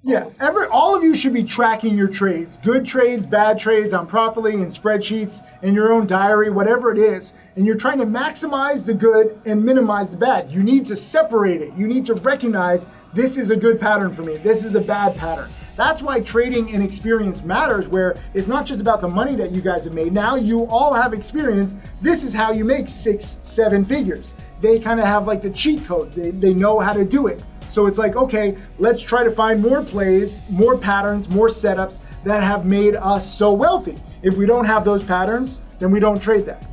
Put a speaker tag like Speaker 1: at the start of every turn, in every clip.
Speaker 1: Yeah, all of you should be tracking your trades, good trades, bad trades on Profitly and spreadsheets in your own diary, whatever it is. And you're trying to maximize the good and minimize the bad. You need to separate it. You need to recognize this is a good pattern for me. This is a bad pattern. That's why trading and experience matters, where it's not just about the money that you guys have made. Now you all have experience. This is how you make 6, 7 figures. They kind of have like the cheat code. They know how to do it. So it's like, okay, let's try to find more plays, more patterns, more setups that have made us so wealthy. If we don't have those patterns, then we don't trade that.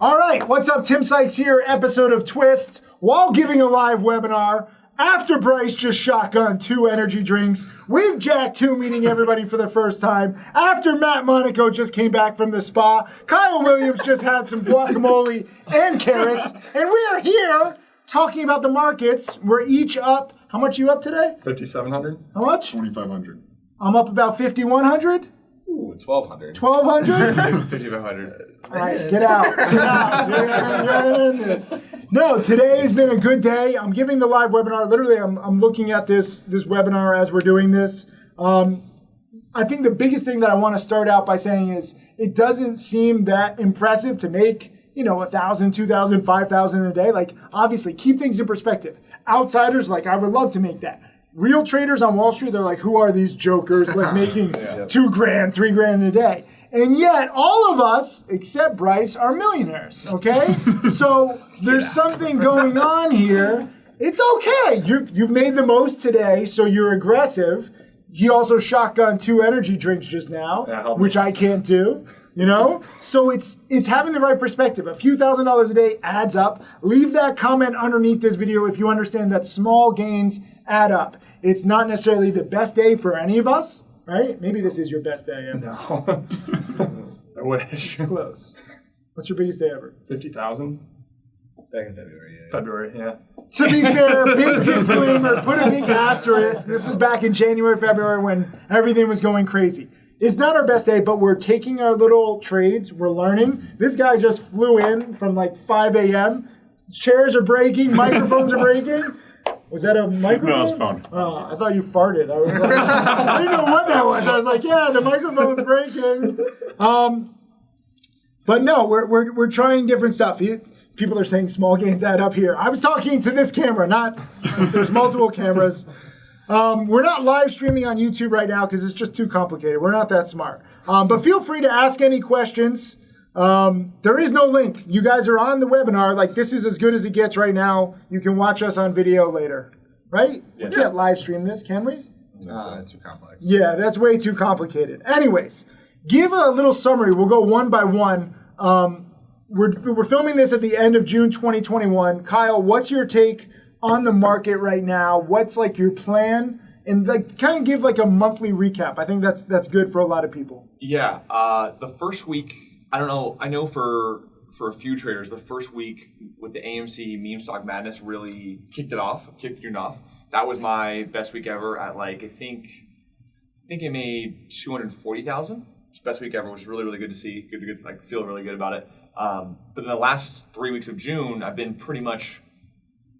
Speaker 1: All right, what's up? Tim Sykes here, episode of Twist, while giving a live webinar after Bryce just shotgunned 2 energy drinks, with Jack 2 meeting everybody for the first time, after Matt Monaco just came back from the spa, Kyle Williams just had some guacamole and carrots, and we are here talking about the markets. We're each up, how much are you up today?
Speaker 2: 5,700.
Speaker 1: How much?
Speaker 2: 2,500.
Speaker 1: I'm up about 5,100.
Speaker 2: Ooh, 1,200.
Speaker 1: 1,200?
Speaker 2: 5,500.
Speaker 1: All right, get out. You haven't earned this. No, today's been a good day. I'm giving the live webinar. Literally, I'm looking at this webinar as we're doing this. I think the biggest thing that I want to start out by saying is it doesn't seem that impressive to make, 1,000, 2,000, 5,000 a day. Like, obviously, keep things in perspective. Outsiders, like, I would love to make that. Real traders on Wall Street, they're like, who are these jokers, like making $2,000, $3,000 a day? And yet, all of us, except Bryce, are millionaires, okay? So there's something going on here. It's okay. You've made the most today, so you're aggressive. He also shotgunned 2 energy drinks just now, which I can't do, So it's having the right perspective. A few $1,000s a day adds up. Leave that comment underneath this video if you understand that small gains add up. It's not necessarily the best day for any of us. Right? Maybe this is your best day ever.
Speaker 2: No. I wish.
Speaker 1: It's close. What's your biggest day ever?
Speaker 2: 50,000.
Speaker 3: Back in February. Yeah.
Speaker 2: February, yeah.
Speaker 1: To be fair, big disclaimer, put a big asterisk. This is back in January, February when everything was going crazy. It's not our best day, but we're taking our little trades. We're learning. This guy just flew in from like 5 a.m. Chairs are breaking. Microphones are breaking. Was that a microphone?
Speaker 2: No, it's phone.
Speaker 1: Oh, I thought you farted. I was like, I didn't know what that was. I was like, yeah, the microphone's breaking. But no, we're trying different stuff. People are saying small gains add up here. I was talking to this camera, there's multiple cameras. We're not live streaming on YouTube right now because it's just too complicated. We're not that smart. But feel free to ask any questions. There is no link. You guys are on the webinar. Like, this is as good as it gets right now. You can watch us on video later, right? Yeah. We can't live stream this, can we?
Speaker 3: No, too complex.
Speaker 1: Yeah, that's way too complicated. Anyways, give a little summary. We'll go one by one. We're filming this at the end of June 2021. Kyle, what's your take on the market right now? What's like your plan? And like, kind of give like a monthly recap. I think that's good for a lot of people.
Speaker 4: Yeah, the first week, I don't know. I know for a few traders, the first week with the AMC meme stock madness really kicked June off. That was my best week ever at like, I think I made 240,000. It's best week ever, which is really, really good to see. Good, like feel really good about it. But in the last 3 weeks of June, I've been pretty much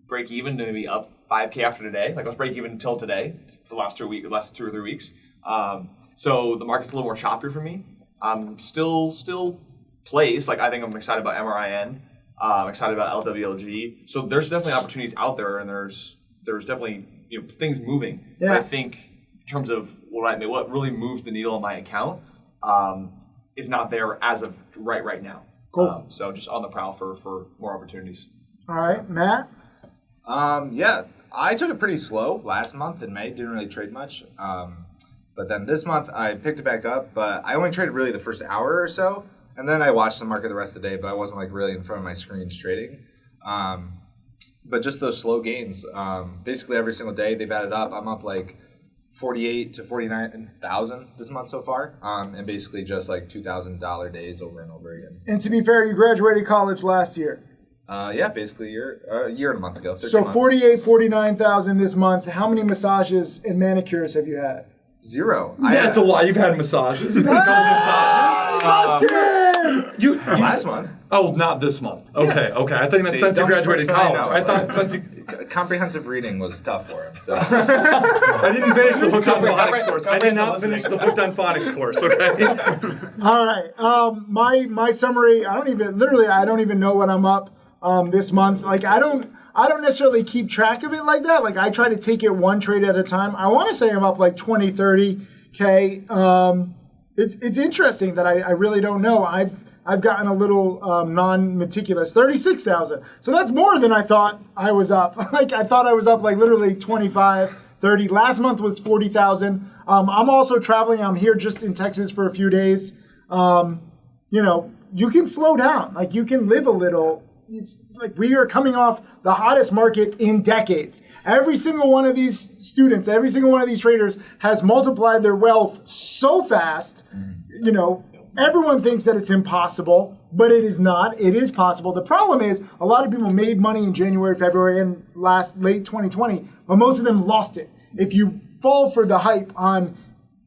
Speaker 4: break even to maybe up 5K after today. Like I was break even until today for the last 2 or 3 weeks. So the market's a little more choppier for me. Still plays. Like I think I'm excited about MRIN. I'm excited about LWLG. So there's definitely opportunities out there, and there's definitely things moving.
Speaker 1: Yeah.
Speaker 4: But I think in terms of what really moves the needle on my account is not there as of right now.
Speaker 1: Cool.
Speaker 4: So just on the prowl for more opportunities.
Speaker 1: All right, Matt.
Speaker 3: Yeah, I took it pretty slow last month in May. Didn't really trade much. But then this month I picked it back up, but I only traded really the first hour or so. And then I watched the market the rest of the day, but I wasn't like really in front of my screens trading. But just those slow gains, basically every single day they've added up. I'm up like 48 to 49,000 this month so far, and basically just like $2,000 days over and over again.
Speaker 1: And to be fair, you graduated college last year.
Speaker 3: Yeah, basically a year and a month ago.
Speaker 1: So 48, 49,000 this month. How many massages and manicures have you had?
Speaker 3: 0.
Speaker 2: That's a lot. You've had massages. You've had a couple massages.
Speaker 1: Busted!
Speaker 3: Last month.
Speaker 2: Oh, not this month. Okay,
Speaker 3: Yes.
Speaker 2: okay. I thought you meant
Speaker 3: See,
Speaker 2: since you
Speaker 3: dumb
Speaker 2: graduated
Speaker 3: person I
Speaker 2: college.
Speaker 3: know.
Speaker 2: I thought since you...
Speaker 3: Comprehensive reading was tough for him. So
Speaker 2: I didn't finish the book on phonics
Speaker 4: Comprehensive
Speaker 2: course. I did not
Speaker 4: listening.
Speaker 2: finish the book on phonics course, okay?
Speaker 1: All right. My summary. I don't even know what I'm up this month. Like I don't necessarily keep track of it like that. Like I try to take it one trade at a time. I want to say I'm up like 20, 30K. It's interesting that I really don't know. I've gotten a little non-meticulous, 36,000. So that's more than I thought I was up. Like I thought I was up like literally 25, 30. Last month was 40,000. I'm also traveling. I'm here just in Texas for a few days. You can slow down. Like you can live a little. It's like we are coming off the hottest market in decades. Every single one of these students, every single one of these traders has multiplied their wealth so fast. Everyone thinks that it's impossible, but it is not. It is possible. The problem is a lot of people made money in January, February, and late 2020, but most of them lost it. If you fall for the hype on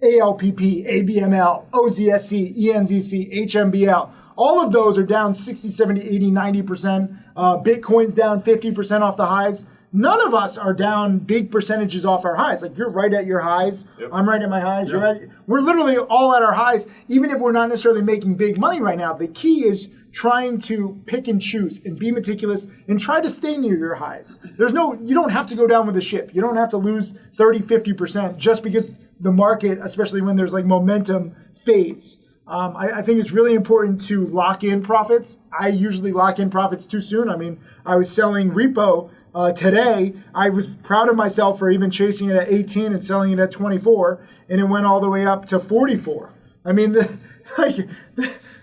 Speaker 1: ALPP, ABML, OZSC, ENZC, HMBL, all of those are down 60, 70, 80, 90%. Bitcoin's down 50% off the highs. None of us are down big percentages off our highs. Like you're right at your highs. Yep. I'm right at my highs. Yep. We're literally all at our highs, even if we're not necessarily making big money right now. The key is trying to pick and choose and be meticulous and try to stay near your highs. You don't have to go down with the ship. You don't have to lose 30, 50% just because the market, especially when there's like momentum, fades. I think it's really important to lock in profits. I usually lock in profits too soon. I mean, I was selling repo today. I was proud of myself for even chasing it at 18 and selling it at 24, and it went all the way up to 44. I mean,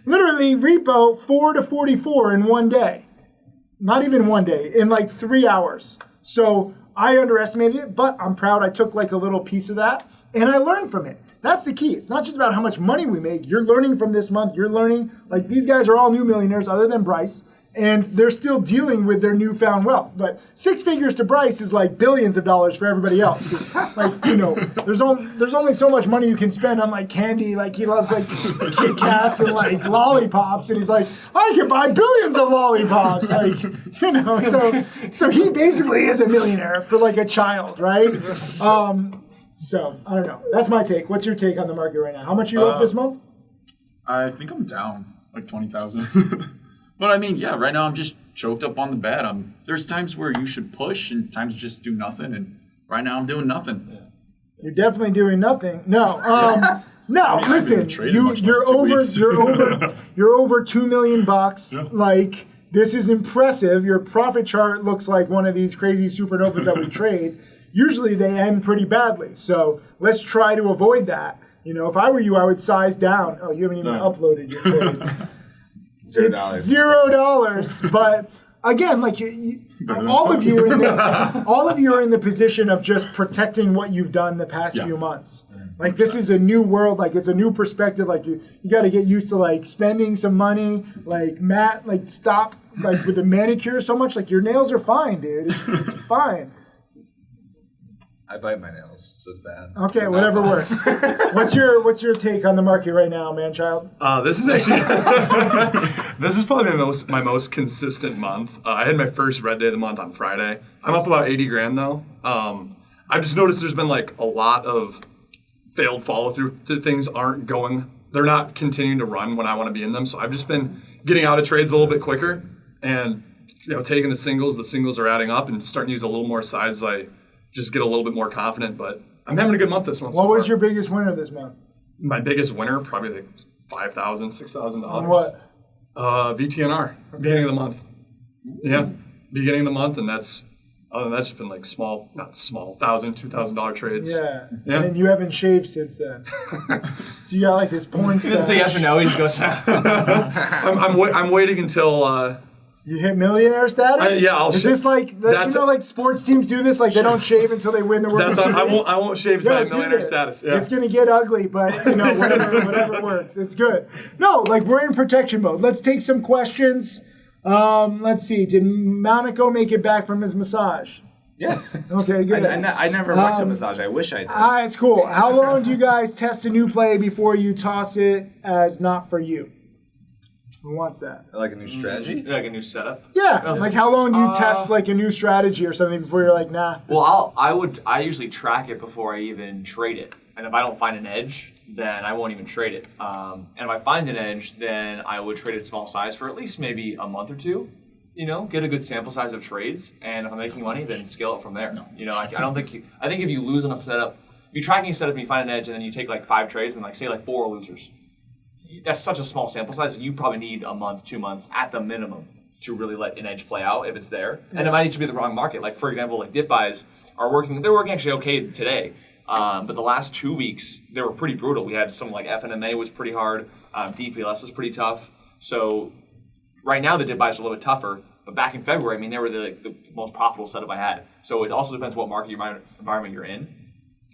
Speaker 1: literally repo 4 to 44 in one day. Not even one day, in like 3 hours. So I underestimated it, but I'm proud I took like a little piece of that, and I learned from it. That's the key. It's not just about how much money we make. You're learning from this month. You're learning, like these guys are all new millionaires other than Bryce, and they're still dealing with their newfound wealth. But 6 figures to Bryce is like billions of dollars for everybody else. Because, there's only so much money you can spend on like candy. Like he loves like Kit Kats and like lollipops, and he's like, I can buy billions of lollipops. Like, so he basically is a millionaire for like a child, right? So, I don't know. That's my take. What's your take on the market right now? How much are you up this month?
Speaker 5: I think I'm down like 20,000. But I mean, yeah, right now I'm just choked up on the bet. There's times where you should push and times just do nothing. And right now I'm doing nothing. Yeah.
Speaker 1: You're definitely doing nothing. No. Listen, you're over 2 million bucks. Yeah. Like, this is impressive. Your profit chart looks like one of these crazy supernovas that we trade. Usually they end pretty badly. So let's try to avoid that. If I were you, I would size down. Oh, you haven't even uploaded your trades.
Speaker 3: $0.
Speaker 1: It's $0. But again, like all of you are in the position of just protecting what you've done the past few months. Like this is a new world. Like it's a new perspective. Like you got to get used to like spending some money. Like stop like with the manicure so much. Like your nails are fine, dude. It's fine.
Speaker 3: I bite my nails, so it's bad.
Speaker 1: Okay, whatever works. What's your take on the market right now, man-child?
Speaker 2: This is actually this is probably my most consistent month. I had my first red day of the month on Friday. I'm up about 80 grand though. I've just noticed there's been like a lot of failed follow through. Things aren't going. They're not continuing to run when I want to be in them. So I've just been getting out of trades a little bit quicker and taking the singles. The singles are adding up and starting to use a little more size as I just get a little bit more confident, but I'm having a good month this month.
Speaker 1: What was your biggest winner this month?
Speaker 2: My biggest winner, probably like $5,000, $6,000.
Speaker 1: On what?
Speaker 2: VTNR, beginning of the month. Yeah, beginning of the month, and that's just been like not small, $1,000, $2,000 trades.
Speaker 1: Yeah, and you haven't shaved since then. So you got like this porn stuff.
Speaker 4: This is a yes or no. He just goes.
Speaker 2: I'm waiting until.
Speaker 1: You hit millionaire status? Is this like like sports teams do this? Like they don't shave until they win the World Series?
Speaker 2: I won't shave until I have millionaire status. Yeah.
Speaker 1: It's gonna get ugly, but whatever works. It's good. No, like we're in protection mode. Let's take some questions. Let's see. Did Monaco make it back from his massage?
Speaker 3: Yes.
Speaker 1: Okay, good.
Speaker 3: I never went to a massage. I wish I did.
Speaker 1: It's cool. How long do you guys test a new play before you toss it as not for you? Who wants that?
Speaker 3: Like a new strategy?
Speaker 4: Like a new setup.
Speaker 1: Yeah. Like how long do you test like a new strategy or something before you're like, nah?
Speaker 4: Well, I usually track it before I even trade it. And if I don't find an edge, then I won't even trade it. And if I find an edge, then I would trade it small size for at least maybe a month or two. You know, get a good sample size of trades, and if I'm making money, then scale it from there. You know, I think if you lose on a setup, if you're tracking a setup and you find an edge, and then you take like 5 trades, and like say like 4 are losers. That's such a small sample size. You probably need a month, 2 months at the minimum to really let an edge play out if it's there. And it might need to be the wrong market. Like for example, like dip buys are working. They're working actually okay today. But the last 2 weeks, they were pretty brutal. We had some like FNMA was pretty hard. DPLS was pretty tough. So right now the dip buys are a little bit tougher. But back in February, I mean, they were the most profitable setup I had. So it also depends what market environment you're in.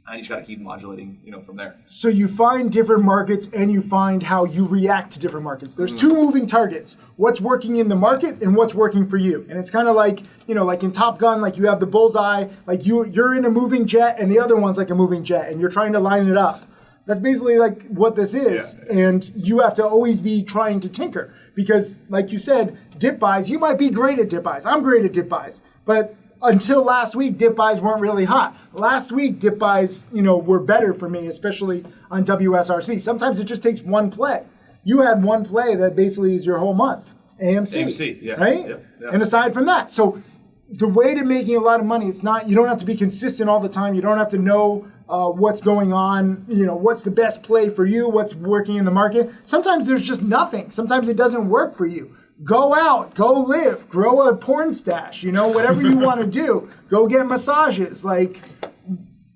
Speaker 4: And you just got to keep modulating, you know, from there.
Speaker 1: So you find different markets and you find how you react to different markets. There's 2 moving targets. What's working in the market and what's working for you. And it's kind of like, you know, like in Top Gun, like you have the bullseye, like you're in a moving jet and the other one's like a moving jet and you're trying to line it up. That's basically like what this is. Yeah. And you have to always be trying to tinker. Because like you said, dip buys, you might be great at dip buys. I'm great at dip buys. But until last week, dip buys weren't really hot. Last week, dip buys, you know, were better for me, especially on WSRC. Sometimes it just takes one play. You had one play that basically is your whole month. AMC,
Speaker 4: yeah.
Speaker 1: Right?
Speaker 4: Yeah.
Speaker 1: And aside from that, so the way to making a lot of money, it's not, you don't have to be consistent all the time. You don't have to know what's going on, you know, what's the best play for you, what's working in the market. Sometimes there's just nothing. Sometimes it doesn't work for you. Go out, go live, grow a porn stash, you know, whatever you want to do. Go get massages. Like,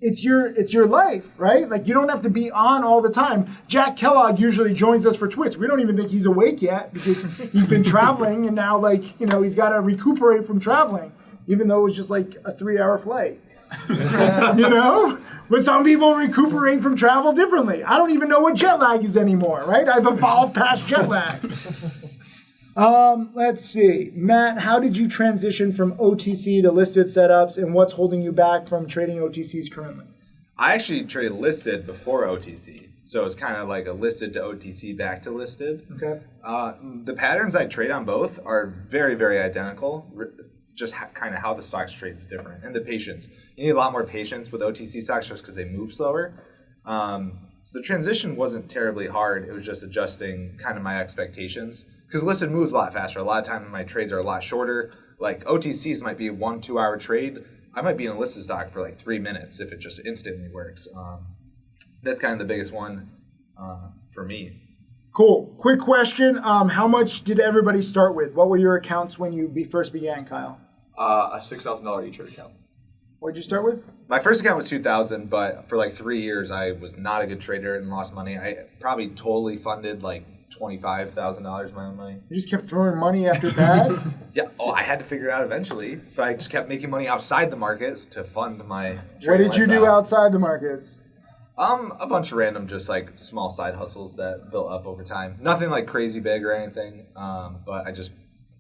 Speaker 1: it's your life, right? Like, you don't have to be on all the time. Jack Kellogg usually joins us for Twitch. We don't even think he's awake yet because he's been traveling and now, like, you know, he's got to recuperate from traveling, even though it was just like a 3-hour flight. You know? But some people recuperate from travel differently. I don't even know what jet lag is anymore, right? I've evolved past jet lag. Let's see. Matt, how did you transition from OTC to listed setups, and what's holding you back from trading OTCs currently?
Speaker 3: I actually traded listed before OTC. So it's kind of like a listed to OTC back to listed.
Speaker 1: Okay.
Speaker 3: The patterns I trade on both are very, very identical. Just kind of how the stocks trade is different. And the patience. You need a lot more patience with OTC stocks just because they move slower. So the transition wasn't terribly hard. It was just adjusting kind of my expectations. Because listed moves a lot faster. A lot of times my trades are a lot shorter. Like OTCs might be a 1-2 hour trade. I might be in a listed stock for like 3 minutes if it just instantly works. That's kind of the biggest one for me.
Speaker 1: Cool. Quick question. How much did everybody start with? What were your accounts when you first began, Kyle?
Speaker 4: A $6,000 E-Trade account.
Speaker 1: What did you start with?
Speaker 3: My first account was $2,000, but for like 3 years I was not a good trader and lost money. I probably totally funded like $25,000 my own money.
Speaker 1: You just kept throwing money after bad?
Speaker 3: Yeah. Oh, I had to figure it out eventually. So I just kept making money outside the markets to fund my
Speaker 1: What
Speaker 3: trading
Speaker 1: did you do
Speaker 3: lifestyle.
Speaker 1: outside the markets?
Speaker 3: A bunch of random, just like small side hustles that built up over time. Nothing like crazy big or anything. But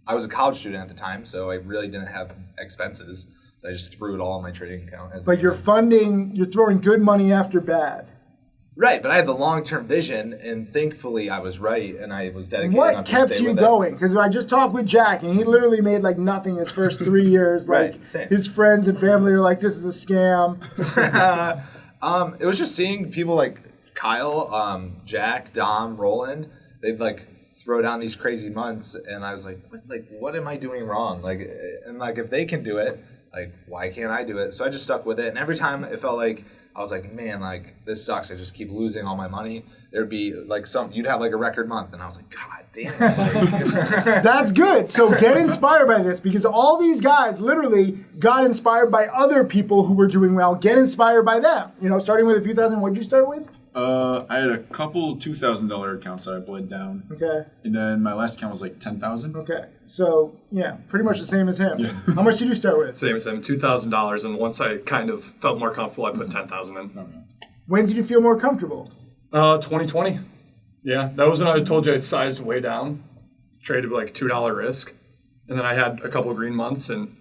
Speaker 3: I was a college student at the time, so I really didn't have expenses. I just threw it all in my trading account.
Speaker 1: But you're throwing good money after bad.
Speaker 3: Right, but I had the long-term vision, and thankfully I was right, and I was dedicated
Speaker 1: What
Speaker 3: enough to
Speaker 1: kept
Speaker 3: stay
Speaker 1: you
Speaker 3: with
Speaker 1: going? Because I just talked with Jack, and he literally made like nothing his first 3 years.
Speaker 3: Right,
Speaker 1: Like
Speaker 3: same.
Speaker 1: his friends and family are like, "This is a scam."
Speaker 3: It was just seeing people like Kyle, Jack, Dom, Roland. They'd like throw down these crazy months, and I was like, what am I doing wrong? And if they can do it, like, why can't I do it? So I just stuck with it, and every time it felt like I was like, man, like this sucks. I just keep losing all my money. There'd be like you'd have like a record month, and I was like, God damn it.
Speaker 1: That's good. So get inspired by this, because all these guys literally got inspired by other people who were doing well. Get inspired by them. You know, starting with a few thousand. What did you start with?
Speaker 5: I had a couple $2,000 accounts that I bled down.
Speaker 1: Okay.
Speaker 5: And then my last account was like $10,000.
Speaker 1: Okay. So yeah, pretty much the same as him.
Speaker 5: Yeah.
Speaker 1: How much did you start with?
Speaker 2: Same, $2,000, and once I kind of felt more comfortable, I put 10,000 in.
Speaker 5: Okay.
Speaker 1: When did you feel more comfortable?
Speaker 2: 2020. Yeah, that was when I told you I sized way down, traded like $2 risk, and then I had a couple of green months and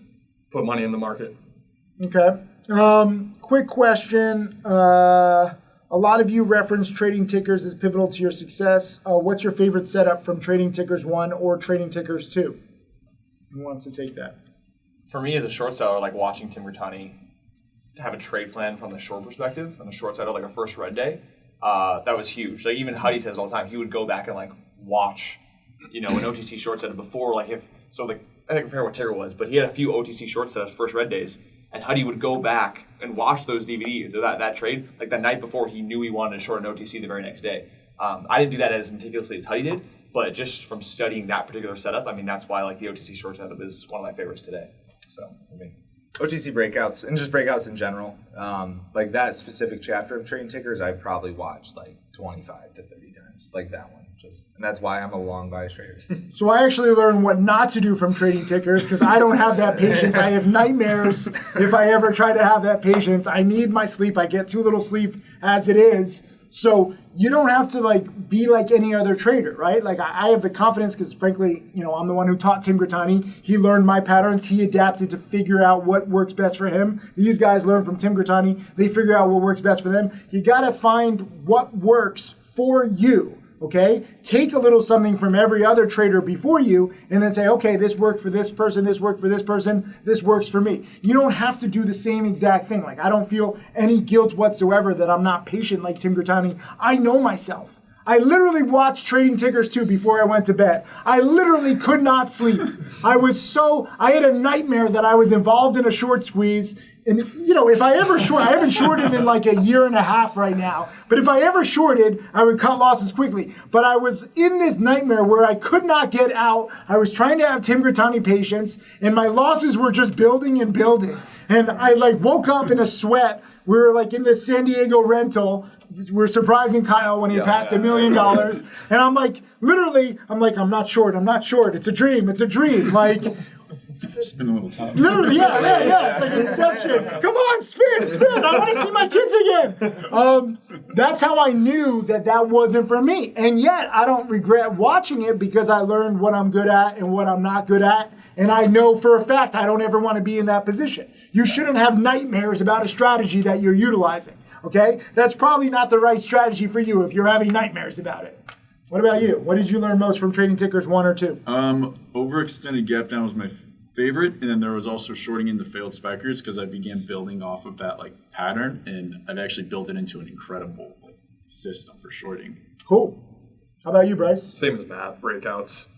Speaker 2: put money in the market.
Speaker 1: Okay. Quick question. A lot of you reference trading tickers as pivotal to your success. What's your favorite setup from Trading Tickers 1 or Trading Tickers 2? Who wants to take that?
Speaker 4: For me as a short seller, like watching Tim Sykes have a trade plan from the short perspective, on the short side of like a first red day, that was huge. Like even Huddy says all the time, he would go back and like watch, an OTC short setup before, like I think I forget what Tiger was, but he had a few OTC short setups first red days, and Huddy would go back and watch those DVDs, that trade, like the night before he knew he wanted to short an OTC the very next day. I didn't do that as meticulously as Huddy did, but just from studying that particular setup, I mean, that's why like the OTC short setup is one of my favorites today. So, for me.
Speaker 3: OTC breakouts and just breakouts in general, like that specific chapter of Trading Tickers, I've probably watched like 25 to 30 times, like that one. And that's why I'm a long bias trader.
Speaker 1: So I actually learned what not to do from Trading Tickers because I don't have that patience. I have nightmares if I ever try to have that patience. I need my sleep. I get too little sleep as it is. So you don't have to be like any other trader, right? Like I have the confidence because frankly, I'm the one who taught Tim Sykes. He learned my patterns. He adapted to figure out what works best for him. These guys learn from Tim Sykes. They figure out what works best for them. You got to find what works for you. Okay, take a little something from every other trader before you and then say, okay, this worked for this person, this worked for this person, this works for me. You don't have to do the same exact thing. Like I don't feel any guilt whatsoever that I'm not patient like Tim Sykes. I know myself. I literally watched Trading Tickers 2 before I went to bed. I literally could not sleep. I had a nightmare that I was involved in a short squeeze. And, if I ever I haven't shorted in like a year and a half right now, but if I ever shorted, I would cut losses quickly. But I was in this nightmare where I could not get out. I was trying to have Tim Sykes patience, and my losses were just building and building. And I woke up in a sweat. We were in this San Diego rental. We're surprising Kyle when he passed $1 million. And I'm I'm not short. It's a dream.
Speaker 5: Spin a little time.
Speaker 1: Literally, yeah. It's like Inception. Come on, spin. I want to see my kids again. That's how I knew that wasn't for me. And yet, I don't regret watching it because I learned what I'm good at and what I'm not good at. And I know for a fact I don't ever want to be in that position. You shouldn't have nightmares about a strategy that you're utilizing. Okay? That's probably not the right strategy for you if you're having nightmares about it. What about you? What did you learn most from Trading Tickers 1 or 2?
Speaker 5: Overextended gap down was my favorite, and then there was also shorting into failed spikers because I began building off of that pattern, and I've actually built it into an incredible system for shorting.
Speaker 1: Cool. How about you, Bryce?
Speaker 2: Same as Matt, breakouts.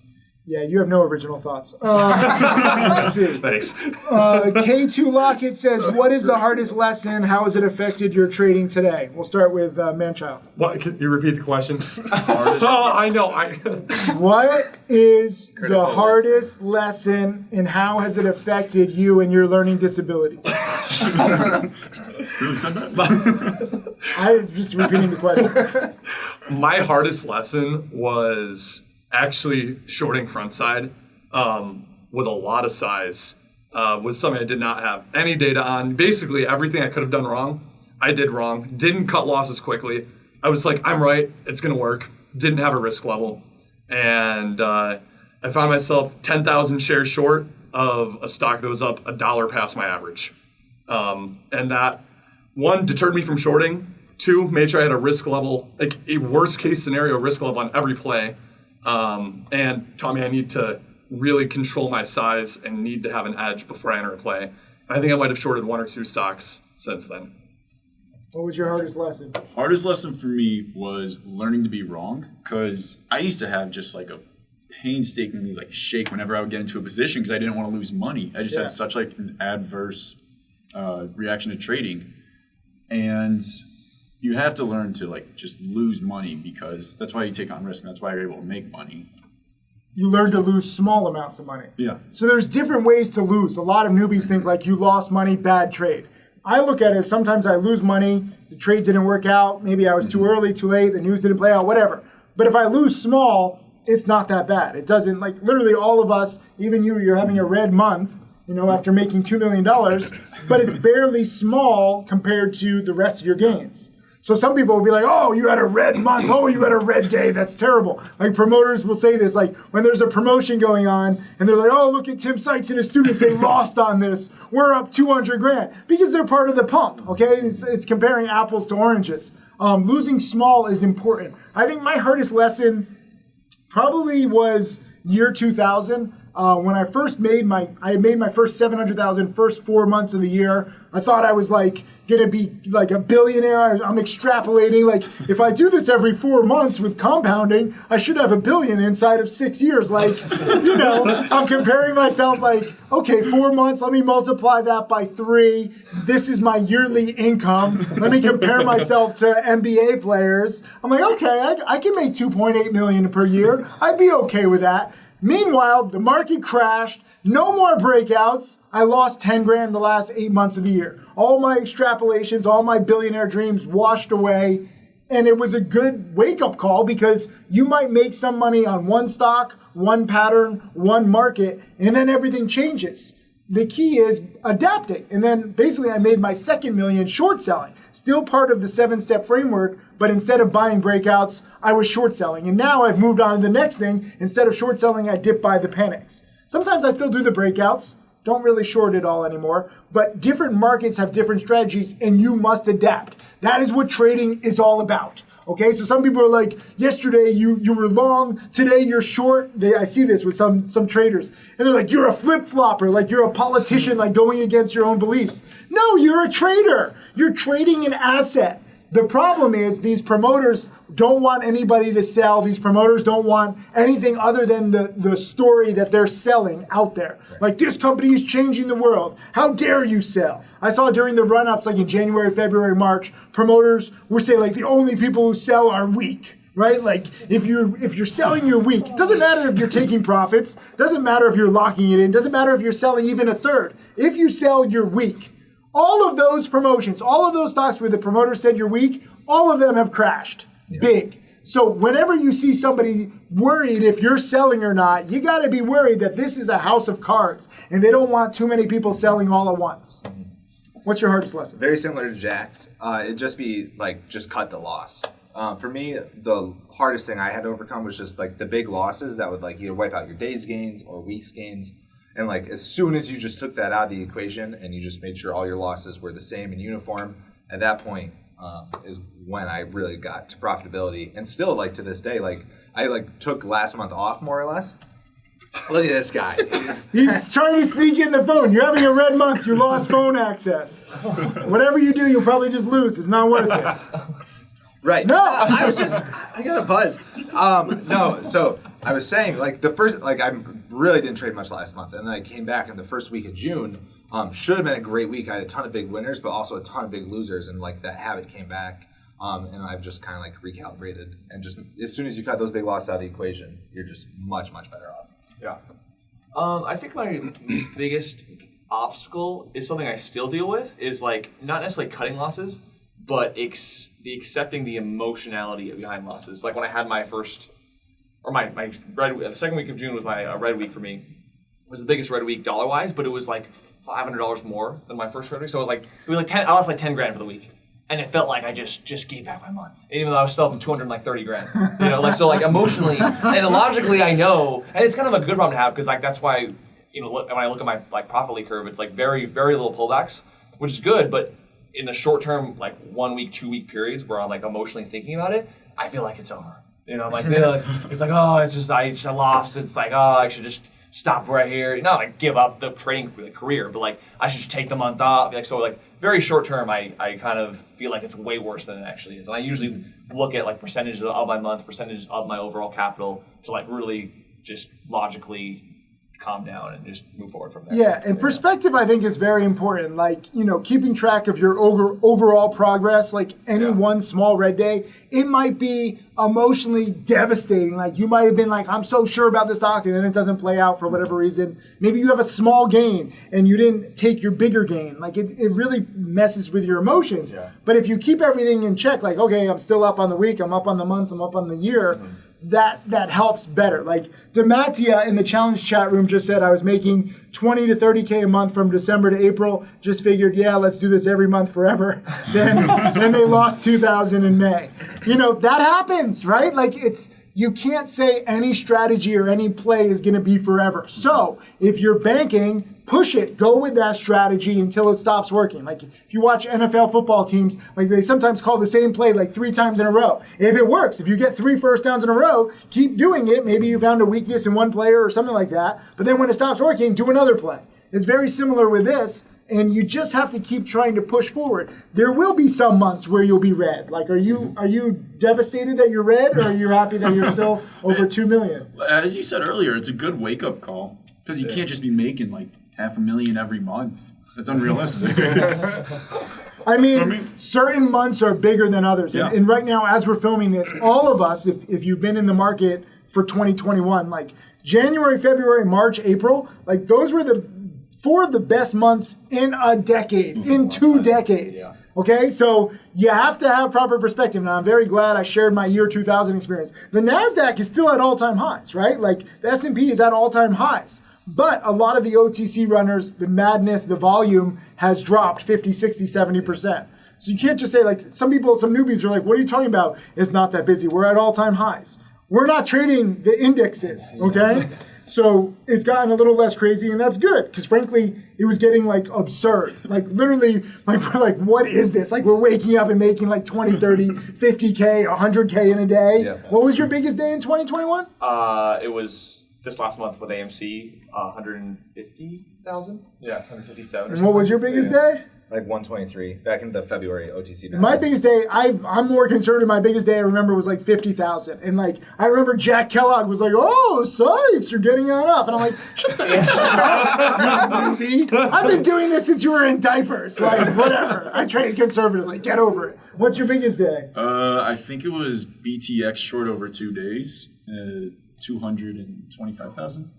Speaker 1: Yeah, you have no original thoughts. Let's see.
Speaker 2: Thanks.
Speaker 1: K2 Lockett says, what is the hardest lesson? How has it affected your trading today? We'll start with Manchild.
Speaker 2: What? Can you repeat the question? I know.
Speaker 1: What is the hardest lesson and how has it affected you and your learning disabilities?
Speaker 5: Really said that?
Speaker 1: I'm just repeating the question.
Speaker 2: My hardest lesson was actually shorting front side with a lot of size was something I did not have any data on. Basically, everything I could have done wrong, I did wrong. Didn't cut losses quickly. I was like, I'm right. It's going to work. Didn't have a risk level. And I found myself 10,000 shares short of a stock that was up $1 past my average. And that, one, deterred me from shorting. Two, made sure I had a risk level, like a worst case scenario risk level on every play. And taught me I need to really control my size and need to have an edge before I enter a play. I think I might have shorted 1 or 2 stocks since then.
Speaker 1: What was your hardest lesson?
Speaker 5: Hardest lesson for me was learning to be wrong, because I used to have just a painstakingly shake whenever I would get into a position because I didn't want to lose money. I just had such an adverse reaction to trading. And you have to learn to just lose money, because that's why you take on risk and that's why you're able to make money.
Speaker 1: You learn to lose small amounts of money.
Speaker 5: Yeah.
Speaker 1: So there's different ways to lose. A lot of newbies think you lost money, bad trade. I look at it as sometimes I lose money, the trade didn't work out, maybe I was too early, too late, the news didn't play out, whatever. But if I lose small, it's not that bad. It doesn't, literally all of us, even you're having a red month, after making $2 million, but it's barely small compared to the rest of your gains. So some people will be like, oh, you had a red month. Oh, you had a red day. That's terrible. Like promoters will say this, like when there's a promotion going on and they're like, oh, look at Tim Sykes and his students. They lost on this. We're up 200 grand because they're part of the pump. Okay. It's comparing apples to oranges. Losing small is important. I think my hardest lesson probably was year 2000. When I had made my first 700,000 first 4 months of the year. I thought I was like gonna be like a billionaire. I'm extrapolating. Like if I do this every 4 months with compounding, I should have $1 billion inside of 6 years. Like, I'm comparing myself like, okay, 4 months, let me multiply that by 3. This is my yearly income. Let me compare myself to NBA players. I'm like, okay, I can make 2.8 million per year. I'd be okay with that. Meanwhile, the market crashed. No more breakouts. I lost 10 grand the last 8 months of the year. All my extrapolations, all my billionaire dreams washed away. And it was a good wake-up call because you might make some money on one stock, one pattern, one market, and then everything changes. The key is adapting. And then basically I made my second million short selling. Still part of the 7-step framework, but instead of buying breakouts, I was short selling. And now I've moved on to the next thing. Instead of short selling, I dip buy the panics. Sometimes I still do the breakouts. Don't really short it all anymore. But different markets have different strategies, and you must adapt. That is what trading is all about. Okay, so some people are like, yesterday you were long, today you're short. I see this with some traders. And they're like, you're a flip-flopper, like you're a politician, like going against your own beliefs. No, you're a trader. You're trading an asset. The problem is these promoters don't want anybody to sell. These promoters don't want anything other than the story that they're selling out there. Right. Like, this company is changing the world. How dare you sell? I saw during the run-ups, like in January, February, March, promoters were saying, like, the only people who sell are weak. Right? Like, if you're selling, you're weak. It doesn't matter if you're taking profits. Doesn't matter if you're locking it in. Doesn't matter if you're selling even a third. If you sell, you're weak. All of those promotions, all of those stocks where the promoter said you're weak, all of them have crashed. Yeah. Big. So whenever you see somebody worried if you're selling or not, you got to be worried that this is a house of cards and they don't want too many people selling all at once. Mm-hmm. What's your hardest lesson?
Speaker 3: Very similar to Jack's. It'd just be like, just cut the loss. For me, the hardest thing I had to overcome was just like the big losses that would like either wipe out your day's gains or week's gains. And like as soon as you just took that out of the equation and you just made sure all your losses were the same and uniform, at that point is when I really got to profitability. And still, like to this day, like I like took last month off more or less. Look at this guy.
Speaker 1: He's trying to sneak in the phone. You're having a red month. You lost phone access. Whatever you do, you'll probably just lose. It's not worth it.
Speaker 3: Right. No, I got a buzz. No, so I was saying, like, the first, like, I really didn't trade much last month. And then I came back in the first week of June. Should have been a great week. I had a ton of big winners, but also a ton of big losers. And, like, that habit came back. And I've just kind of, like, recalibrated. And just as soon as you cut those big losses out of the equation, you're just much, much better off.
Speaker 4: Yeah. I think my biggest obstacle is something I still deal with is, like, not necessarily cutting losses, but accepting the emotionality behind losses. Like when I had my first, or my red, the second week of June was my red week for me. It was the biggest red week dollar-wise, but it was like $500 more than my first red week. So it was like 10. I lost like 10 grand for the week, and it felt like I just gave back my month, even though I was still up 230 grand. You know, like so, like emotionally and logically, I know, and it's kind of a good problem to have because like that's why when I look at my like profit curve, it's like very very little pullbacks, which is good, but in the short term, like 1 week, 2 week periods where I'm like emotionally thinking about it, I feel like it's over. Like it's like, oh, it's just I lost. It's like, oh, I should just stop right here. Not like give up the trading career, but like I should just take the month off. Like so, like very short term, I kind of feel like it's way worse than it actually is. And I usually look at like percentages of my month, percentages of my overall capital to like really just logically calm down and just move forward from there.
Speaker 1: Yeah, and perspective I think is very important. Like, keeping track of your overall progress, like any one small red day, it might be emotionally devastating. Like you might have been like, I'm so sure about this stock, and then it doesn't play out for whatever reason. Maybe you have a small gain and you didn't take your bigger gain. Like it really messes with your emotions. Yeah. But if you keep everything in check, like, okay, I'm still up on the week, I'm up on the month, I'm up on the year, that helps better. Like Dematia in the challenge chat room just said I was making 20 to 30K a month from December to April. Just figured, yeah, let's do this every month forever. Then they lost 2,000 in May. That happens, right? Like you can't say any strategy or any play is going to be forever. So if you're banking, push it. Go with that strategy until it stops working. Like if you watch NFL football teams, like they sometimes call the same play like 3 times in a row. If it works, if you get 3 first downs in a row, keep doing it. Maybe you found a weakness in one player or something like that. But then when it stops working, do another play. It's very similar with this. And you just have to keep trying to push forward. There will be some months where you'll be red. Like, are you devastated that you're red, or are you happy that you're still over 2 million?
Speaker 5: As you said earlier, it's a good wake-up call because you can't just be making like $500,000 every month. That's unrealistic.
Speaker 1: I mean, certain months are bigger than others.
Speaker 5: Yeah.
Speaker 1: And right now, as we're filming this, all of us, if you've been in the market for 2021, like January, February, March, April, like those were the 4 of the best months in a decade, in 2 decades. Yeah. Okay, so you have to have proper perspective. Now, I'm very glad I shared my year 2000 experience. The NASDAQ is still at all-time highs, right? Like the S&P is at all-time highs. But a lot of the OTC runners, the madness, the volume has dropped 50, 60, 70%. So you can't just say, like, some newbies are like, what are you talking about? It's not that busy. We're at all-time highs. We're not trading the indexes, okay? So it's gotten a little less crazy, and that's good, because frankly, it was getting like absurd. Like literally, like we're like, what is this? Like we're waking up and making like 20, 30, 50K, 100K in a day. Yeah. What was your biggest day in 2021?
Speaker 4: It was this last month with AMC, 150,000. Yeah, 157.
Speaker 1: And what was your biggest day?
Speaker 3: Like 123, back in the February OTC.
Speaker 1: My biggest day, I'm more concerned. My biggest day I remember was like 50,000. And like, I remember Jack Kellogg was like, oh, Sykes, you're getting on up. And I'm like, shut the shit up, you newbie. I've been doing this since you were in diapers. Like, whatever. I trade conservatively. Get over it. What's your biggest day?
Speaker 5: I think it was BTX short over 2 days, 225,000.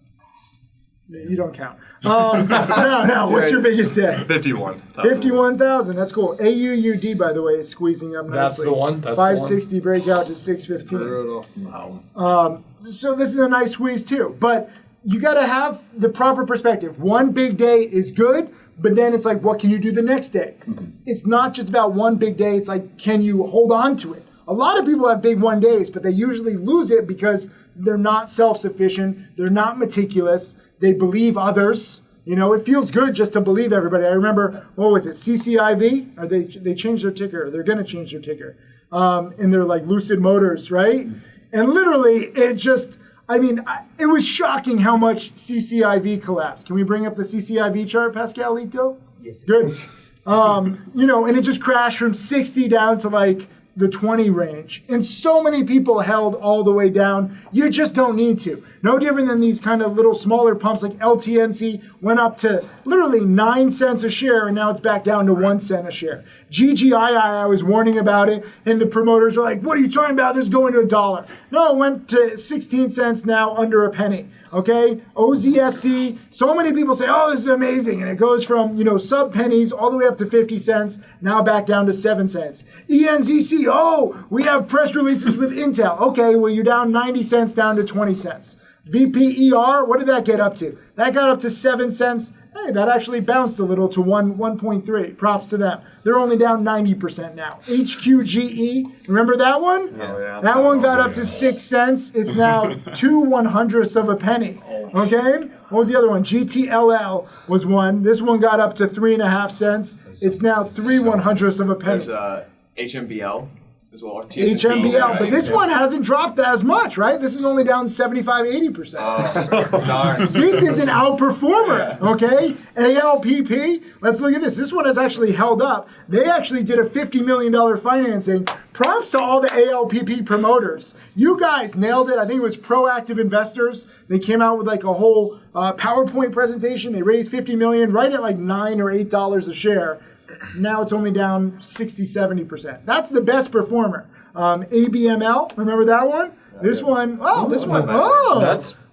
Speaker 1: You don't count. No. What's your biggest day?
Speaker 2: 51,000.
Speaker 1: 51,000. That's cool. AUUD, by the way, is squeezing up nicely.
Speaker 2: That's the one.
Speaker 1: 560 breakout to 615.
Speaker 2: Brutal. Wow.
Speaker 1: So this is a nice squeeze too. But you got to have the proper perspective. One big day is good, but then it's like, what can you do the next day? Mm-hmm. It's not just about one big day. It's like, can you hold on to it? A lot of people have big one days, but they usually lose it because they're not self-sufficient. They're not meticulous. They believe others. It feels good just to believe everybody. I remember, what was it, CCIV? Or they changed their ticker. They're going to change their ticker. And they're like Lucid Motors, right? And literally, it was shocking how much CCIV collapsed. Can we bring up the CCIV chart, Pascalito? Yes. Good. And it just crashed from 60 down to like the 20 range. And so many people held all the way down. You just don't need to. No different than these kind of little smaller pumps like LTNC went up to literally 9 cents a share, and now it's back down to 1 cent a share. GGII, I was warning about it, and the promoters are like, what are you talking about? This is going to $1. No, it went to 16 cents, now under a penny. Okay, OZSC, so many people say, oh, this is amazing. And it goes from, sub pennies all the way up to 50 cents, now back down to 7 cents. ENZC, oh, we have press releases with Intel. Okay, well, you're down 90 cents down to 20 cents. VPER, what did that get up to? That got up to 7 cents. Hey, that actually bounced a little to 1.3. Props to them. They're only down 90% now. HQGE, remember that one?
Speaker 3: Oh, yeah.
Speaker 1: That one got up to 6 cents. It's now 2/100ths of a penny. Okay? What was the other one? GTLL was one. This one got up to 3.5 cents. It's now 3/100ths of a penny.
Speaker 4: There's HMBL as well.
Speaker 1: HMBL, but this one hasn't dropped as much, right? This is only down 75, 80%.
Speaker 4: Darn.
Speaker 1: This is an outperformer, okay? ALPP, let's look at this. This one has actually held up. They actually did a $50 million financing. Props to all the ALPP promoters. You guys nailed it. I think it was Proactive Investors. They came out with like a whole PowerPoint presentation. They raised $50 million right at like $9 or $8 a share. Now it's only down 60, 70%. That's the best performer. ABML, remember that one? This one,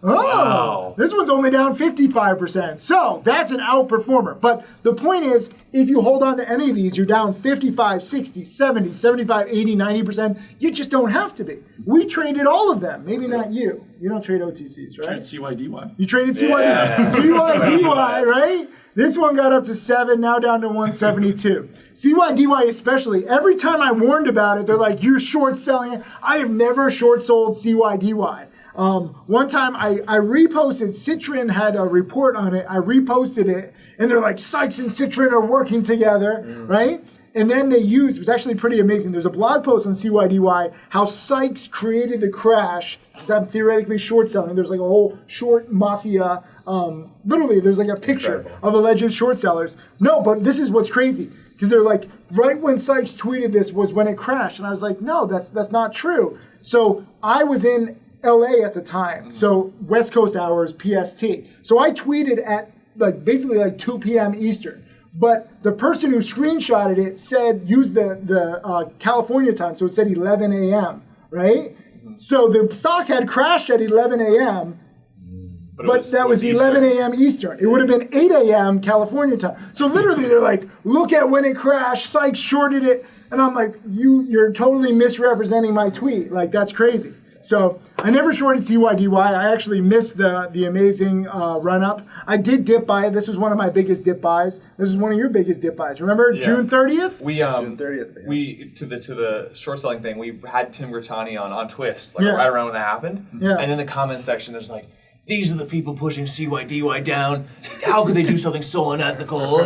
Speaker 1: Oh,
Speaker 2: Wow.
Speaker 1: this one's only down 55%. So that's an outperformer. But the point is, if you hold on to any of these, you're down 55, 60, 70, 75, 80, 90%. You just don't have to be. We traded all of them. Maybe not you. You don't trade OTCs, right?
Speaker 5: Trade CYDY.
Speaker 1: You traded CYDY.
Speaker 4: Yeah.
Speaker 1: CYDY, right? This one got up to 7, now down to 172. CYDY especially, every time I warned about it, they're like, you're short selling it. I have never short sold CYDY. One time I reposted, Citrin had a report on it, I reposted it, and they're like, Sykes and Citrin are working together, right? And then they used, it was actually pretty amazing, there's a blog post on CYDY, how Sykes created the crash, because I'm theoretically short selling, there's like a whole short mafia, literally there's like a picture of alleged short sellers. No, but this is what's crazy, because they're like, right when Sykes tweeted this was when it crashed, and I was like, no, that's not true. So I was in LA at the time, so West Coast hours, PST. So I tweeted at basically 2 p.m. Eastern. But the person who screenshotted it said, use the California time, so it said 11 a.m., right? So the stock had crashed at 11 a.m., but that was 11 a.m. Eastern. It would have been 8 a.m. California time. So literally they're like, look at when it crashed, Sykes shorted it, and I'm like, you're totally misrepresenting my tweet. Like, that's crazy. So I never shorted CYDY. I actually missed the amazing run-up. I did dip buy it. This was one of my biggest dip buys. This was one of your biggest dip buys. Remember June 30th?
Speaker 4: We
Speaker 3: June 30th. Yeah.
Speaker 4: We to the short selling thing. We had Tim Sykes on Twist right around when that happened.
Speaker 1: Yeah.
Speaker 4: And in the comment section, there's like, these are the people pushing CYDY down. How could they do something so unethical?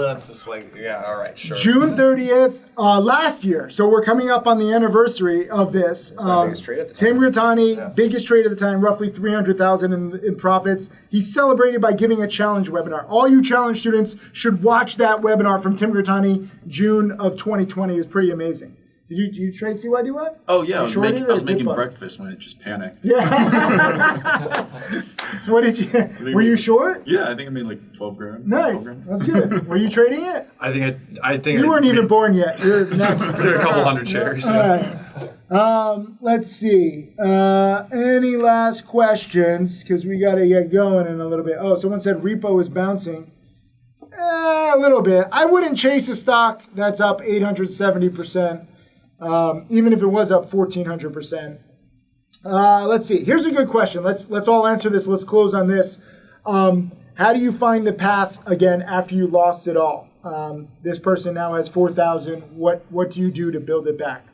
Speaker 4: And it's just like, yeah, all right, sure.
Speaker 1: June 30th, last year. So we're coming up on the anniversary of this.
Speaker 3: my biggest trade at the
Speaker 1: Tim Sykes, biggest trade at the time, roughly $300,000 in profits. He celebrated by giving a challenge webinar. All you challenge students should watch that webinar from Tim Sykes, June of 2020. It was pretty amazing. Did you trade CYDY?
Speaker 5: Oh yeah, I was
Speaker 1: shorted
Speaker 5: making,
Speaker 1: or dip buy?
Speaker 5: breakfast when it just panicked.
Speaker 1: Yeah. What did you? Were you short?
Speaker 5: Yeah, I think I made like 12 grand.
Speaker 1: Nice.
Speaker 5: 12 grand.
Speaker 1: That's good. Were you trading it?
Speaker 2: I think
Speaker 1: You weren't even born yet. You're next.
Speaker 2: Did a couple hundred shares.
Speaker 1: All right. Let's see. Any last questions? Because we got to get going in a little bit. Oh, someone said repo is bouncing. A little bit. I wouldn't chase a stock that's up 870%, even if it was up 1,400%. Let's see. Here's a good question. Let's all answer this. Let's close on this. How do you find the path again after you lost it all? This person now has 4,000. What do you do to build it back?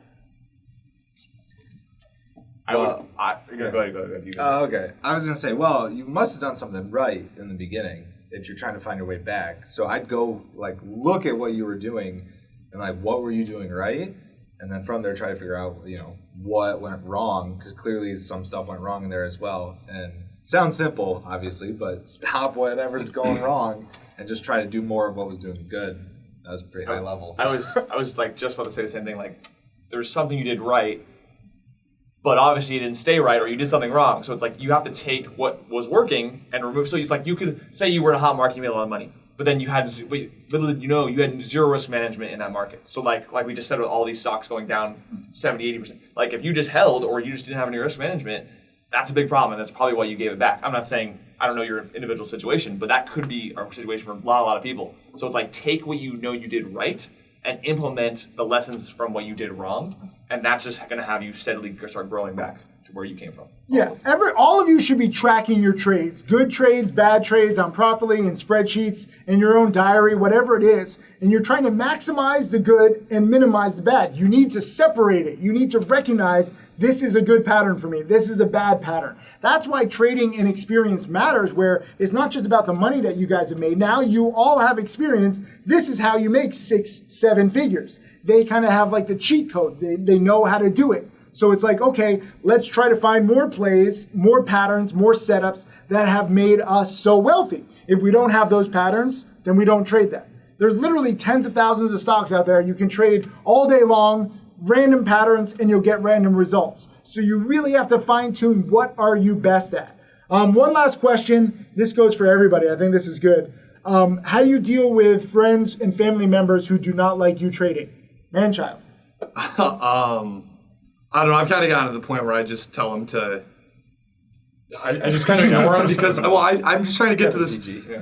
Speaker 4: Go ahead. You go.
Speaker 3: Okay. I was going to say, well, you must have done something right in the beginning if you're trying to find your way back. So I'd go look at what you were doing and what were you doing right? And then from there try to figure out, what went wrong, because clearly some stuff went wrong in there as well. And sounds simple, obviously, but stop whatever's going wrong and just try to do more of what was doing good. That was pretty high level.
Speaker 4: I was just about to say the same thing. There was something you did right, but obviously you didn't stay right, or you did something wrong. So it's you have to take what was working and remove. So it's you could say you were in a hot market, you made a lot of money, but then you had literally, you had zero risk management in that market. So like we just said, with all these stocks going down 70, 80%, if you just held or you just didn't have any risk management, that's a big problem, and that's probably why you gave it back. I'm not saying, I don't know your individual situation, but that could be a situation for a lot of people. So it's take what you did right and implement the lessons from what you did wrong, and that's just going to have you steadily start growing back to where you came from.
Speaker 1: Yeah, all of you should be tracking your trades, good trades, bad trades on Profitly and spreadsheets in your own diary, whatever it is, and you're trying to maximize the good and minimize the bad. You need to separate it. You need to recognize this is a good pattern for me. This is a bad pattern. That's why trading and experience matters, where it's not just about the money that you guys have made. Now you all have experience. This is how you make 6-7 figures. They kind of have the cheat code. They know how to do it. So it's okay, let's try to find more plays, more patterns, more setups that have made us so wealthy. If we don't have those patterns, then we don't trade them. There's literally tens of thousands of stocks out there. You can trade all day long, random patterns, and you'll get random results. So you really have to fine tune what are you best at. One last question. This goes for everybody. I think this is good. How do you deal with friends and family members who do not like you trading? Man-child.
Speaker 2: I don't know. I've kind of gotten to the point where I just tell them to I just kind of ignore them because I'm just trying to get to this.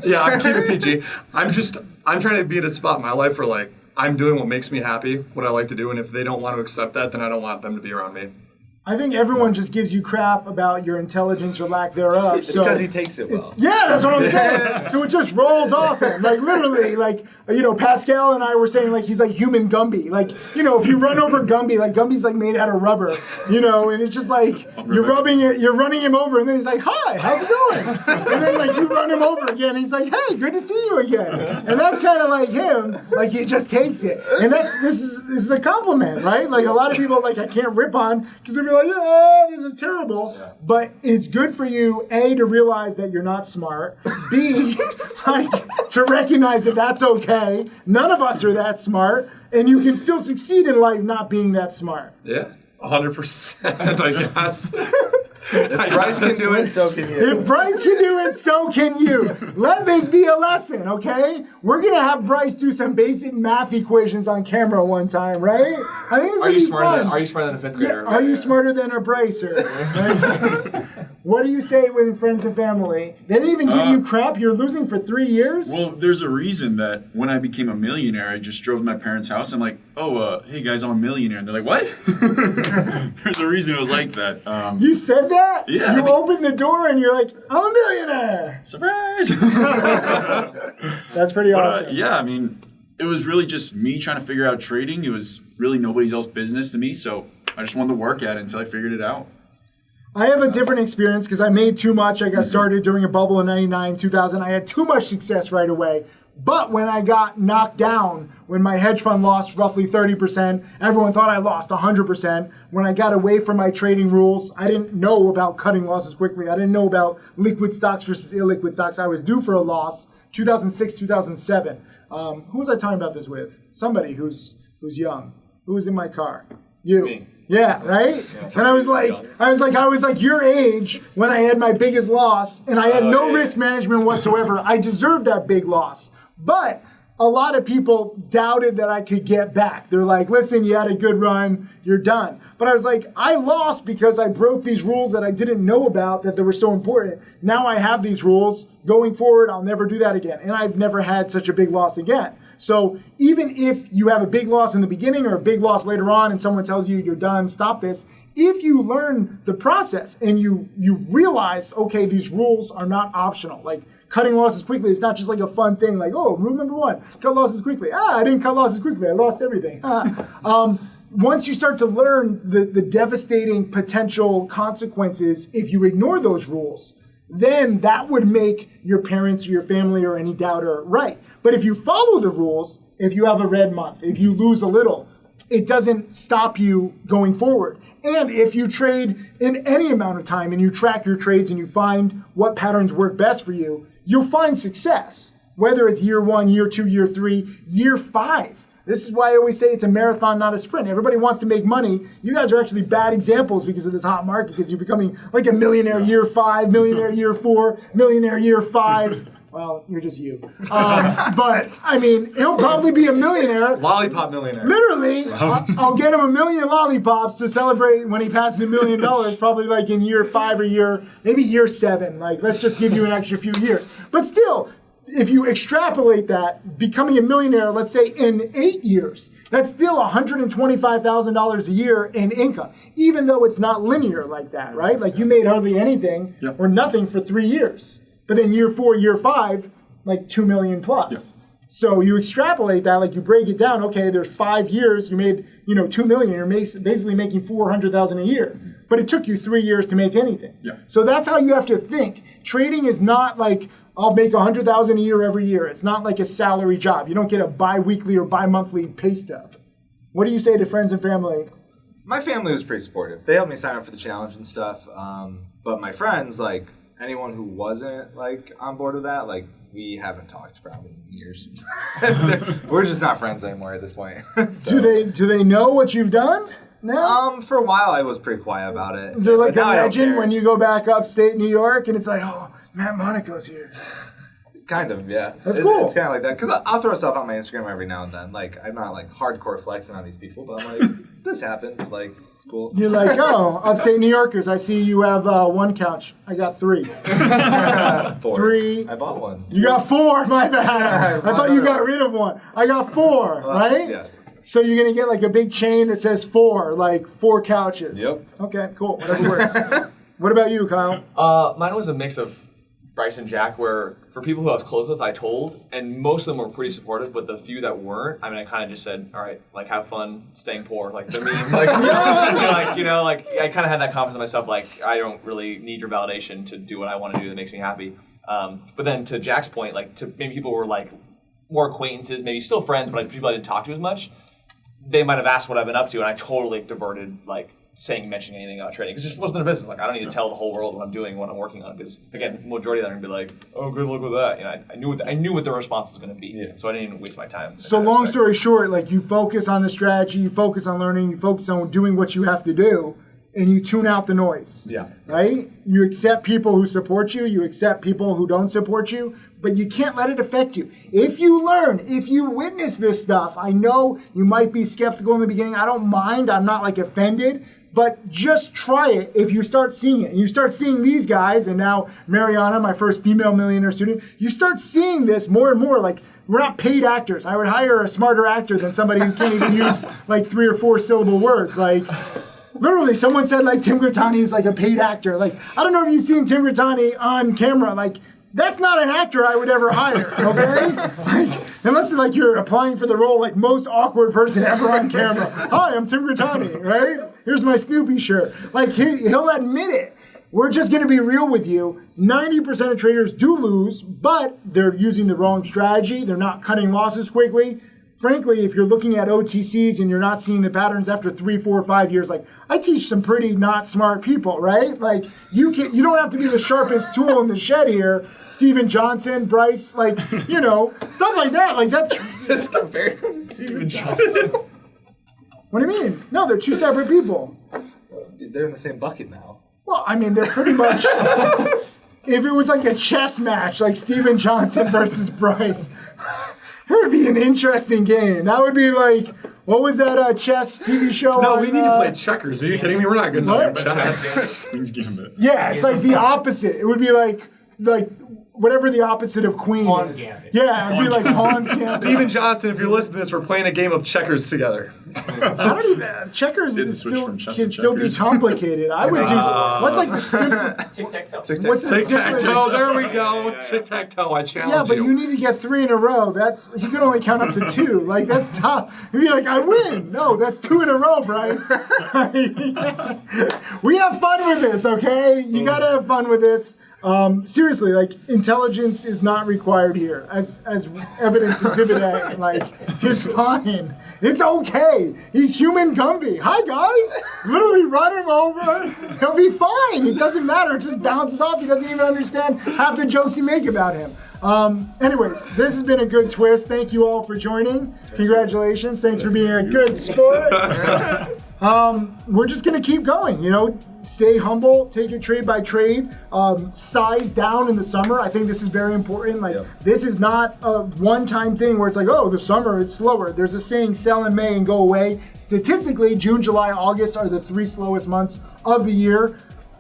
Speaker 2: Yeah, I'm keeping PG. I'm trying to be at a spot in my life where like I'm doing what makes me happy, what I like to do, and if they don't want to accept that, then I don't want them to be around me.
Speaker 1: I think everyone just gives you crap about your intelligence or lack thereof.
Speaker 3: It's because he takes it well.
Speaker 1: Yeah, that's what I'm saying. So it just rolls off him. Like literally, like, Pascal and I were saying like he's like human Gumby. Like, if you run over Gumby, like Gumby's like made out of rubber, and it's just like you're running him over, and then he's like, "Hi, how's it going?" And then like you run him over again, and he's like, "Hey, good to see you again." And that's kind of like him. Like he just takes it, and this is a compliment, right? Like a lot of people like I can't rip on because they're like, "Yeah, this is terrible," but it's good for you, A, to realize that you're not smart, B, like to recognize that that's okay. None of us are that smart, and you can still succeed in life not being that smart.
Speaker 2: Yeah, 100%, I guess.
Speaker 3: If Bryce can do it, so can you.
Speaker 1: If Bryce can do it, so can you. Let this be a lesson, okay? We're going to have Bryce do some basic math equations on camera one time, right? I think this will be fun.
Speaker 4: Are you smarter than a fifth grader?
Speaker 1: Yeah, are you smarter than a Brycer? What do you say with friends and family? They didn't even give you crap? You're losing for 3 years?
Speaker 5: Well, there's a reason that when I became a millionaire, I just drove to my parents' house. I'm like, hey guys, I'm a millionaire. And they're like, what? There's a reason it was like that.
Speaker 1: You said that?
Speaker 5: Yeah.
Speaker 1: You opened the door and you're like, I'm a millionaire.
Speaker 5: Surprise!
Speaker 1: That's pretty awesome.
Speaker 5: Yeah, I mean, it was really just me trying to figure out trading. It was really nobody's else business to me. So I just wanted to work at it until I figured it out.
Speaker 1: I have a different experience because I made too much. I got started during a bubble in 99, 2000. I had too much success right away. But when I got knocked down, when my hedge fund lost roughly 30%, everyone thought I lost 100%. When I got away from my trading rules, I didn't know about cutting losses quickly. I didn't know about liquid stocks versus illiquid stocks. I was due for a loss, 2006, 2007. Who was I talking about this with? Somebody who's young. Who was in my car? You.
Speaker 4: Me.
Speaker 1: Yeah, right? Yeah. And I was like your age when I had my biggest loss, and I had no risk management whatsoever. I deserved that big loss. But a lot of people doubted that I could get back. They're like, listen, you had a good run, you're done. But I was like, I lost because I broke these rules that I didn't know about that they were so important. Now I have these rules. Going forward, I'll never do that again. And I've never had such a big loss again. So even if you have a big loss in the beginning or a big loss later on and someone tells you you're done, stop this, if you learn the process and you realize, okay, these rules are not optional, like cutting losses quickly, it's not just like a fun thing like, oh, rule number 1, cut losses quickly. I didn't cut losses quickly, I lost everything. Once you start to learn the devastating potential consequences if you ignore those rules, then that would make your parents or your family or any doubter right. But if you follow the rules, if you have a red month, if you lose a little, it doesn't stop you going forward. And if you trade in any amount of time and you track your trades and you find what patterns work best for you, you'll find success. Whether it's year 1, year 2, year 3, year 5. This is why I always say it's a marathon, not a sprint. Everybody wants to make money. You guys are actually bad examples because of this hot market, because you're becoming like a millionaire year 5, millionaire year 4, millionaire year 5. Well, you're just you. But, I mean, he'll probably be a millionaire.
Speaker 4: Lollipop millionaire.
Speaker 1: Literally, I'll get him 1 million lollipops to celebrate when he passes $1 million, probably like in year 5 or maybe year 7. Like, let's just give you an extra few years. But still, if you extrapolate that, becoming a millionaire, let's say in 8 years, that's still $125,000 a year in income, even though it's not linear like that, right? Like you made hardly anything or nothing for 3 years. But then year 4, year 5, like 2 million plus. Yep. So you extrapolate that, like you break it down. Okay, there's 5 years, you made 2 million. You're basically making $400,000 a year. But it took you 3 years to make anything. Yeah. So that's how you have to think. Trading is not like I'll make $100,000 a year every year. It's not like a salary job. You don't get a bi-weekly or bi-monthly pay stub. What do you say to friends and family?
Speaker 3: My family was pretty supportive. They helped me sign up for the challenge and stuff. But my friends, like anyone who wasn't like on board with that, like we haven't talked probably in years. We're just not friends anymore at this point. So.
Speaker 1: Do they know what you've done now?
Speaker 3: For a while I was pretty quiet about it.
Speaker 1: Is there like a legend when you go back upstate New York and it's like, oh, Matt Monaco's here?
Speaker 3: Kind of, yeah.
Speaker 1: That's cool.
Speaker 3: It's kind of like that because I'll throw stuff on my Instagram every now and then. Like I'm not like hardcore flexing on these people, but I'm like, this happens. Like it's cool.
Speaker 1: You're like, oh, upstate New Yorkers, I see you have 1 couch. I got 3.
Speaker 3: 4.
Speaker 1: 3.
Speaker 3: I bought one.
Speaker 1: You got 4, my bad. I thought you got rid of 1. I got 4, right?
Speaker 3: Yes.
Speaker 1: So you're going to get like a big chain that says 4, like 4 couches.
Speaker 3: Yep.
Speaker 1: Okay, cool. Whatever works. What about you, Kyle?
Speaker 4: Mine was a mix of Bryce and Jack, where for people who I was close with, I told, and most of them were pretty supportive, but the few that weren't, I mean, I kind of just said, all right, like, have fun staying poor, like the meme, like, like, you know, like, I kind of had that confidence in myself, like, I don't really need your validation to do what I want to do that makes me happy. But then to Jack's point, like, to maybe people were like more acquaintances, maybe still friends, but like people I didn't talk to as much, they might have asked what I've been up to, and I totally diverted, like, mentioning anything about trading. Because it just wasn't a business. Like, I don't need to tell the whole world what I'm doing, what I'm working on. Because, again, the majority of them are going to be like, oh, good luck with that. You know, I knew what the response was going to be. Yeah. So I didn't even waste my time.
Speaker 1: So long story short, like, you focus on the strategy, you focus on learning, you focus on doing what you have to do, and you tune out the noise.
Speaker 4: Yeah.
Speaker 1: Right? You accept people who support you, you accept people who don't support you, but you can't let it affect you. If you learn, if you witness this stuff, I know you might be skeptical in the beginning. I don't mind. I'm not, like, offended. But just try it if you start seeing it. You start seeing these guys, and now Mariana, my first female millionaire student, you start seeing this more and more. Like, we're not paid actors. I would hire a smarter actor than somebody who can't even use like 3 or 4 syllable words. Like, literally, someone said like Tim Grittani is like a paid actor. Like, I don't know if you've seen Tim Grittani on camera. Like, that's not an actor I would ever hire, okay? Like, unless like you're applying for the role, like most awkward person ever on camera. Hi, I'm Tim Grittani, right? Here's my Snoopy shirt. Like, he'll admit it. We're just gonna be real with you. 90% of traders do lose, but they're using the wrong strategy. They're not cutting losses quickly. Frankly, if you're looking at OTCs and you're not seeing the patterns after 3, 4, 5 years, like I teach some pretty not smart people, right? Like you don't have to be the sharpest tool in the shed here. Steven Johnson, Bryce, like, you know, stuff like that. Like that.
Speaker 3: Just compared to Steven Johnson.
Speaker 1: What do you mean? No, they're 2 separate people.
Speaker 3: They're in the same bucket now.
Speaker 1: Well, I mean, they're pretty much. If it was like a chess match, like Steven Johnson versus Bryce. It would be an interesting game. That would be like, what was that chess TV show?
Speaker 2: No,
Speaker 1: on,
Speaker 2: we need to play checkers. Are you kidding me? We're not good at chess.
Speaker 5: Queen's Gambit.
Speaker 1: Yeah, it's like the opposite. It would be like whatever the opposite of queen
Speaker 6: Pawn
Speaker 1: is.
Speaker 6: Gambit.
Speaker 1: Yeah, it'd be like Pawn's Gambit.
Speaker 2: Steven Johnson, if you're listening to this, we're playing a game of checkers together.
Speaker 1: I don't even. Checkers
Speaker 5: Didn't
Speaker 1: is
Speaker 5: switch
Speaker 1: still
Speaker 5: from chess
Speaker 1: can
Speaker 5: to
Speaker 1: still be
Speaker 5: checkers.
Speaker 1: complicated. I would do. What's like the simple?
Speaker 6: Tic-tac-toe.
Speaker 1: What's the
Speaker 2: Tic-tac-toe,
Speaker 1: simplest?
Speaker 2: there we go. Tic-tac-toe, I challenge
Speaker 1: Yeah, but you need to get 3 in a row. That's he can only count up to 2. Like that's tough. He'd be like, I win. No, that's 2 in a row, Bryce. We have fun with this, okay? You gotta have fun with this. Seriously, like intelligence is not required here, as evidence exhibit A. Like it's fine, it's okay. He's human Gumby. Hi guys, literally run him over. He'll be fine. It doesn't matter. It just bounces off. He doesn't even understand half the jokes you make about him. Anyways, this has been a good twist. Thank you all for joining. Congratulations. Thanks for being a good sport. We're just gonna keep going, you know, stay humble, take it trade by trade, size down in the summer. I think this is very important. Like this is not a one-time thing where it's like, oh, the summer is slower. There's a saying, sell in May and go away. Statistically, June, July, August are the 3 slowest months of the year.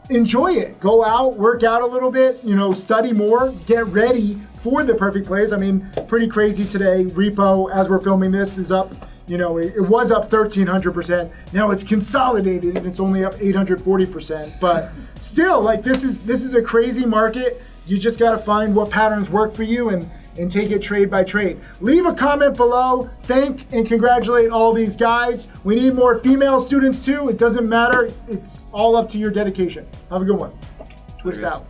Speaker 1: Enjoy it. Go out, work out a little bit, you know, study more, get ready for the perfect plays. I mean, pretty crazy today. Repo, as we're filming this, is up. You know, it was up 1,300%. Now it's consolidated and it's only up 840%. But still, like this is a crazy market. You just got to find what patterns work for you and take it trade by trade. Leave a comment below. Thank and congratulate all these guys. We need more female students too. It doesn't matter. It's all up to your dedication. Have a good one. Twist out.